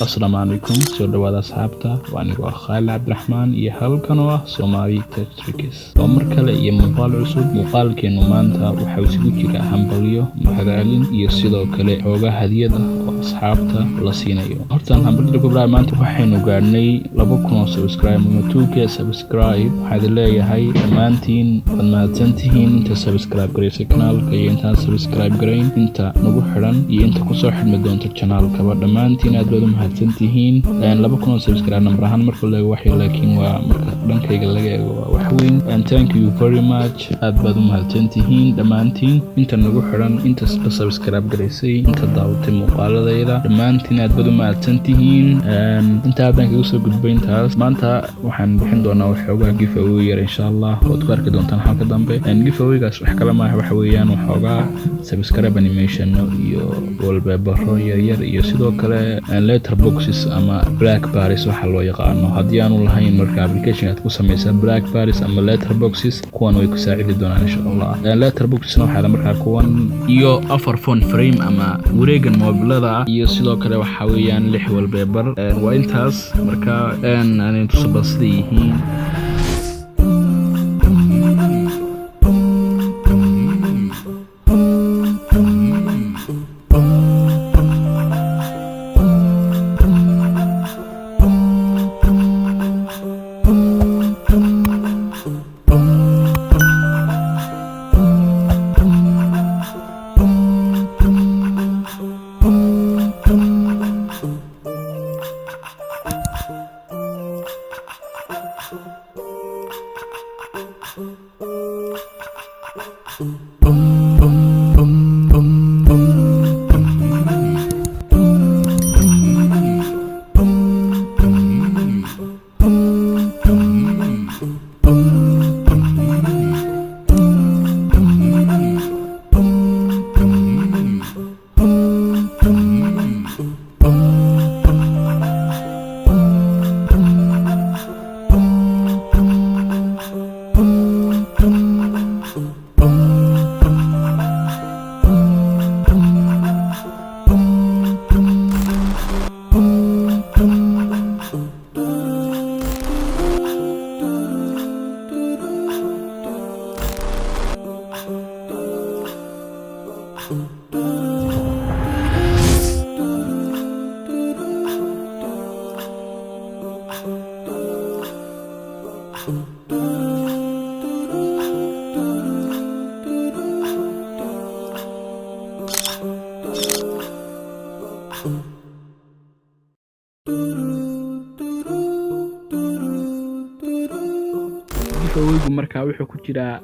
السلام عليكم soo dhawaada asxaabta waa anigu Khalid Cabdiraxmaan iyo halkan oo ah Somali Tech Tricks oo mar kale iyo muuqaal cusub muuqaalkeenu maanta waxa uu isugu jira hambalyo mahadcelin iyo sidoo kale xoogaa hadiyada oo asxaabta la siinayo hortaan hambalyo gobraa maanta waxaynu gaarnay 2,000 subscribe ama 2k subscribe waxaad leeyahay dhammaantiin waad mahadsantihiin inta subscribe gareysay kanaalka iyo inta subscribe gareyn inta nagu xiran iyo inta ku soo xidhmi doonto kanaalka dhammaantiin aad baad u mahadsantihiin 2,000 subscribe number ahaan marka la eego waxay laakiin waa marka dhankayga laga eego waa wax weyn and thank you very much aad baad u mahadsantihiin dhammaantiin inta nagu xiran inta subscribe gareysay inta daawatay muuqaaladayda dhammaantiin aad baad u mahadsantihiin inta aad kaga soo gudbayn taas maanta waxaan bixin doonaa waxoogaa giveaway yar insha Allah oo ku arki doontaan halka dambe giveawaygaas wax kala ma ah waxa weeyaan waxoogaa subscribe animation iyo wallpaper yar iyo sidoo kale letterboxes ama blackberries waxa loo yaqaano haddii aanu lahayn marka application aad ku samaysaa blackberries ama letterboxes kuwan way ku saacidi doonaan insha Allah letterboxes waxa la markaa kuwan iyo afar phone frame ama wareegan mobilada iyo sidoo kale waxa weeyaan 6 wallpaper waa intaas marka aan tusabasiyihiin giveawaygu markaa wuxuu ku jiraa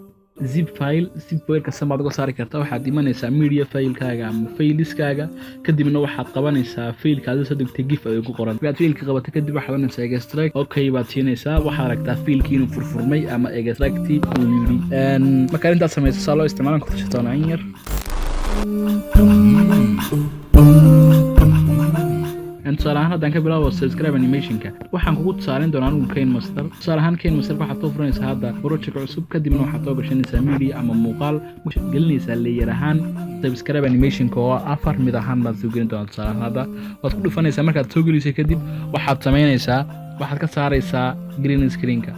zip file ka samaad uga saari kartaa waxaad imanaysaa media file-kaaga ama failiskaaga kadibna waxaad qabanaysaa failkaada soo degtay giveaway ku qoran markaad failka qabato kadib waxaad oranaysaa extract okay baad siinaysaa waxaad aragtaa failkii inuu furfurmay ama extracti uu yiri marka intaad samayso saa loo isticmaalan ku tashataan yar tusaalahaan haddaan ka bilaabo subscribe animationka waxaan kugu tusaalin doonaa anigu KineMaster tusaalahaan KineMaster waxaad soo furanaysaa hadda project cusub kadibna waxaad soo gashanaysaa media ama muuqaal gelinaysaa layer ahaan subscribe animationka oo 4 mid ahaan baad soo gelin doontaa tusaalahaan hadda waad ku dhufanaysaa markaad soo gelisay kadib waxaad samaynaysaa waxaad ka saaraysaa green screen-ka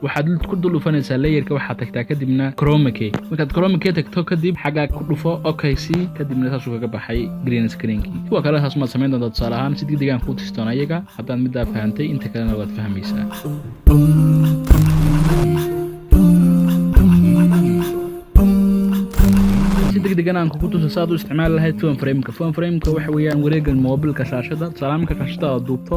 waxaad ku dhufanaysaa layerka waxaad tagtaa kadibna chroma key markaad chroma key tagto kadib xagaa ku dhufo okay si kadibna taas kaga baxay green screen-ki kuwa kale taas ma samayn doontaa tusaalahaan si degdegan ku tistoon ayaga haddaad middaa fahantay inta kalena waad fahmaysaa degdegan aan ku tuso saad u isticmaali lahayd phone frame-ka waxa weeyaan wareegan mobilka shaashada salaamka shaashada duubto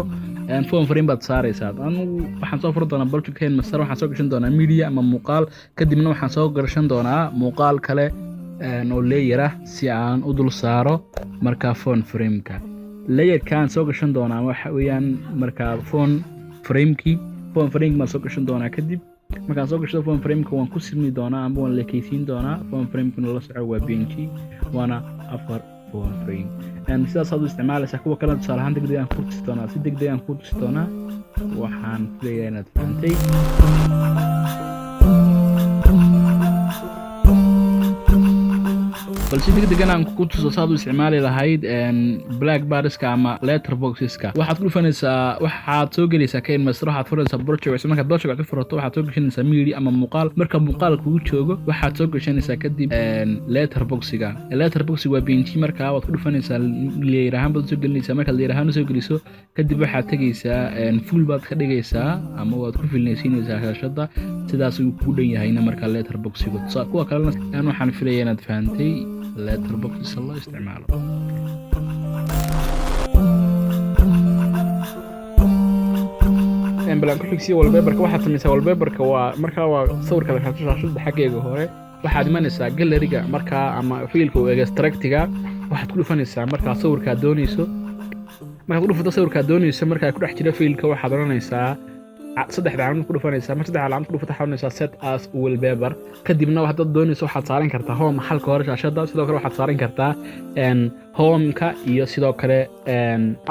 phone frame baad saaraysaa anigu waxaan soo furan doonaa project KineMaster waxaan soo gashan doonaa media ama muuqaal kadibna waxaan soo gashan doonaa muuqaal kale oo layer ah si aan u dul saaro marka phone frame-ka layerkaan soo gashan doonaa waxa weeyaan marka phone frame ma soo gashan doonaa kadib markaan soo gashado phone frame-ka waan ku sirmi doonaa ama waan leekaysiin doonaa phone frame-kuna la soco waa PNG waana 4 phone frame sidaas aad u isticmaalaysaa. kuwa kale tusaale ahaan degdeg aan ku tusi doonaa, si degdeg aan ku tusi doonaa. waxaan filayaa inaad fahantay. balse degdeg aan ku tuso saad u isticmaali lahayd blackberry-ska ama letterboxes-ka. waxaad ku dhufanaysaa, waxaad soo gelaysaa KineMaster, waxaad furaysaa project. markaad project furato waxaad soo gashanaysaa media ama muuqaal. marka muuqaal kugu joogo waxaad soo gashanaysaa kadib letterbox-ga. letterbox-ga waa png. markaa waad ku dhufanaysaa layer ahaan baad soo gelinaysaa. markaad layer ahaan soo geliso kadib waxaad tagaysaa full baad ka dhigaysaa ama waad ku filnaysiinaysaa shaashada. sidaas uu kugu dhan yahayna markaa letterbox-ga. kuwa kalena waxaan filayaa inaad fahantay letterbox loo isticmaalo. balan ku xigsiyo wallpaper-ka. waxaad samaysaa wallpaper-ka waa markaa waa sawirka la xirto shaashada xaggeega hore. waxaad imanaysaa gallery-ga markaa ama fiilka u extract-ga. waxaad ku dhufanaysaa markaa sawirka doonayso. markaad ku dhufato sawirka doonayso markaa ku dhex jira fiilka waxaad oranaysaa saddex calaamad ku dhufanaysaa. mar saddex calaamad ku dhufato xawnaysaa set as wallpaper. kadibna waxaad doonayso waxaad saaran kartaa home halka hore shaashada. sidoo kale waxaad saaran kartaa home-ka iyo sidoo kale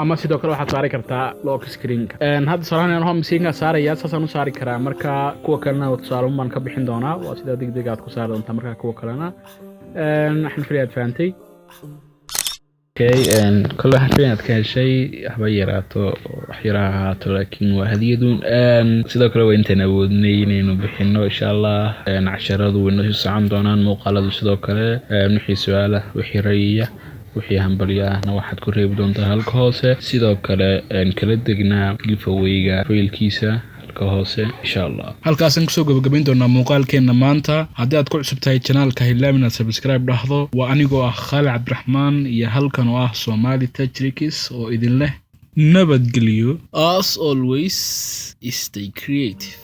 ama sidoo kale waxaad saaran kartaa lock screen-ka. hadda saaran home screen-ka saaraya saasaan u saari karaa. marka kuwa kalena tusaale baan ka bixin doonaa. waa sida degdeg aad ku saari doontaa marka kuwa kalena. waxaan filayaa fahamtay. كل واحد فينا كهالشيء حبيراته وحيراها لكن وهديدون سيدا كلا وين تناودني نبحنه إن شاء الله عشرة ونص ساعة دونان مقالة سيدا كلا نحي سؤاله وحيرية وحي همبليا نواحد كوري بدون تهالكوسة سيدا كلا كلا دقنا جيفويغا في الكيسة hoose insha Allah. halkaasaan kusoo gabagabayn doonaa muuqaalkeena maanta. haddii aad ku cusub tahay channelka hilaamin aad subscribe dhahdo. waa anigoo ah Khalid Cabdiraxmaan iyo halkan oo ah Somali Tech Tricks oo idin leh nabadgelyo. As always, stay creative.